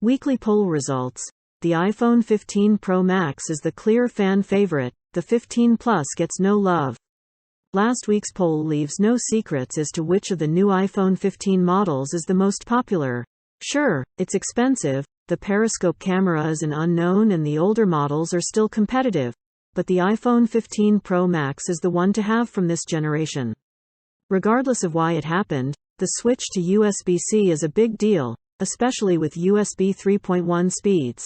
Weekly poll results. The iPhone 15 Pro Max is the clear fan favorite, the 15 Plus gets no love. Last week's poll leaves no secrets as to which of the new iPhone 15 models is the most popular. Sure, it's expensive, the periscope camera is an unknown and the older models are still competitive, but the iPhone 15 Pro Max is the one to have from this generation. Regardless of why it happened, the switch to USB-C is a big deal, especially with USB 3.1 speeds.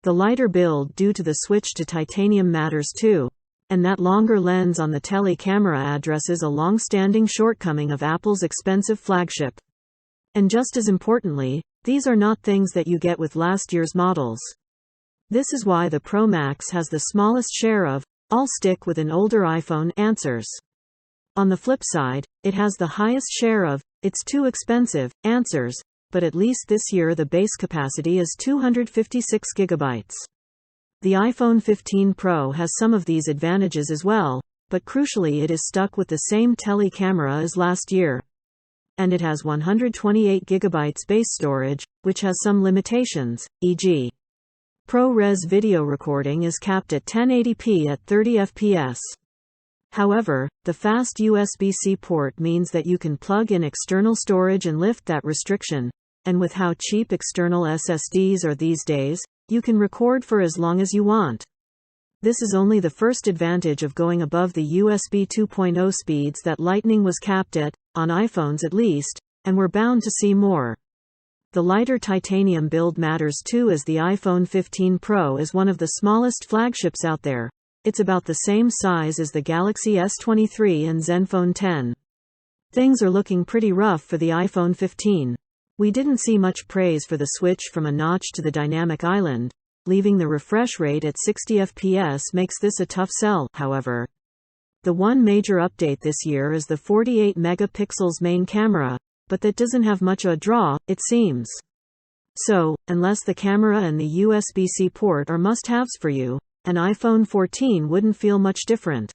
The lighter build due to the switch to titanium matters too, and that longer lens on the tele camera addresses a long-standing shortcoming of Apple's expensive flagship. And just as importantly, these are not things that you get with last year's models. This is why the Pro Max has the smallest share of "I'll stick with an older iPhone" answers. On the flip side, it has the highest share of "it's too expensive" answers, but at least this year the base capacity is 256 GB. The iPhone 15 Pro has some of these advantages as well, but crucially it is stuck with the same tele camera as last year. And it has 128 GB base storage, which has some limitations, e.g. ProRes video recording is capped at 1080p at 30 fps. However, the fast USB-C port means that you can plug in external storage and lift that restriction, and with how cheap external SSDs are these days, you can record for as long as you want. This is only the first advantage of going above the USB 2.0 speeds that Lightning was capped at, on iPhones at least, and we're bound to see more. The lighter titanium build matters too, as the iPhone 15 Pro is one of the smallest flagships out there. It's about the same size as the Galaxy S23 and Zenfone 10. Things are looking pretty rough for the iPhone 15. We didn't see much praise for the switch from a notch to the dynamic island. Leaving the refresh rate at 60 fps makes this a tough sell, however. The one major update this year is the 48 megapixels main camera, but that doesn't have much of a draw, it seems. So, unless the camera and the USB-C port are must-haves for you, an iPhone 14 wouldn't feel much different.